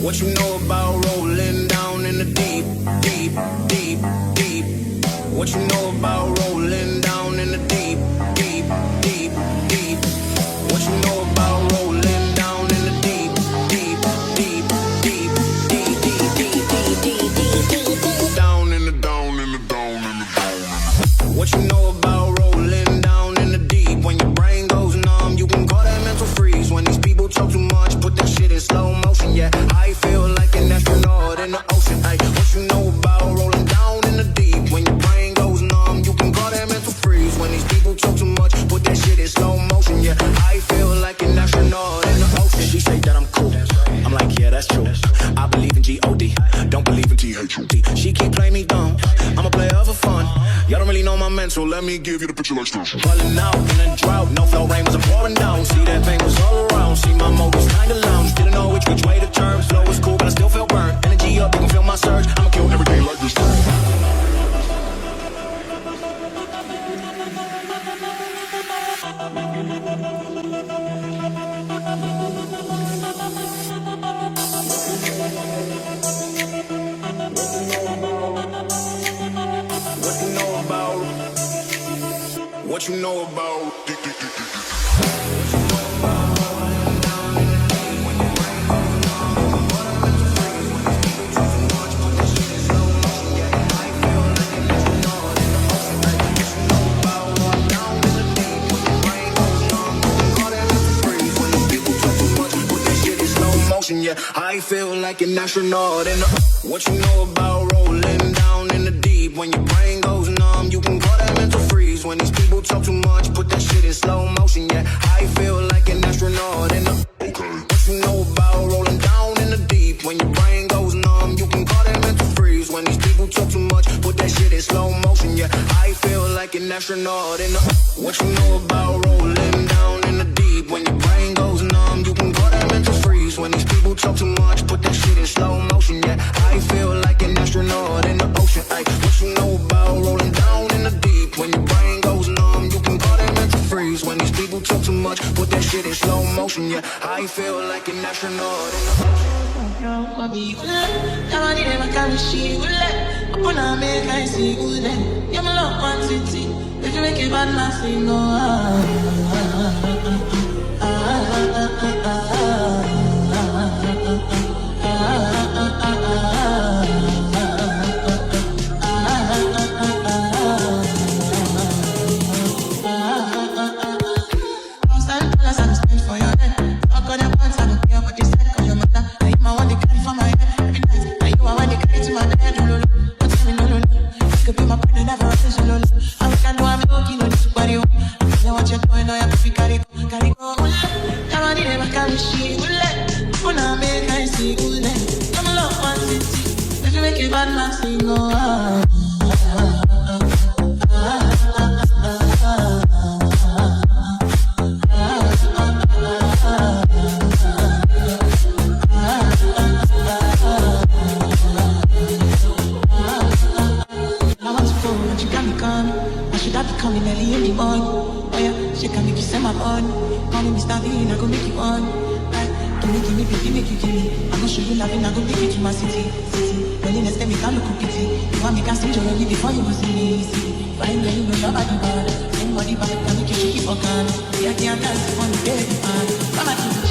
What you know about rolling down in the deep, deep, deep, deep? What you know about rolling down in the deep, deep, deep, deep? What you know about rolling down in the deep, deep, deep, deep, deep, deep, deep, deep, deep, deep, down in the down in the down in the down. What you know about rolling down in the deep? When your brain goes numb, you can call that mental freeze. When these people talk too much, put that shit in slow motion. Yeah, I feel like an astronaut in the ocean. Ay, what you know about rolling down in the deep? When your brain goes numb, you can call that mental freeze. When these people talk too much, put that shit in slow motion. Yeah, I feel like an astronaut in the ocean. She say that I'm cool. I'm like, yeah, that's true. I believe in G-O-D, don't believe in T-H-O-T. She keep playing me dumb, I'm a player for fun. Y'all don't really know my mental, let me give you the picture like this. Falling out in a drought, no flow, rain wasn't pouring down. See that pain was all around, see my motives kinda lounge. Didn't know which way to turn, flow was cool but I still felt burnt. Energy up, you can feel my surge, I'ma kill everything like this. What you know about? Yeah, I feel like an astronaut in the. What you know about rolling down in the deep? When your brain goes numb, you can call that mental freeze. When these people talk too much, put that shit in slow motion. Yeah, I feel like an astronaut in the. Okay. What you know about rolling down in the deep? When your brain goes numb, you can call that slow motion, yeah. I feel like an astronaut in the. What you know about rolling down in the deep? When your brain goes numb, you can call that mental freeze. When these people talk too much, put that shit in slow motion, yeah. I feel like an astronaut in the ocean. Ay, what you know about rolling down in the deep? When your brain goes numb, you can call that mental freeze. When these people talk too much, put that shit in slow motion, yeah. I feel like an astronaut in the ocean. If you make it bad, nothing go before you go see me. Fine girl, you know your body bad. Same body bad, can make you shake it for can. Yeah, can't dance on the baby man. Come on.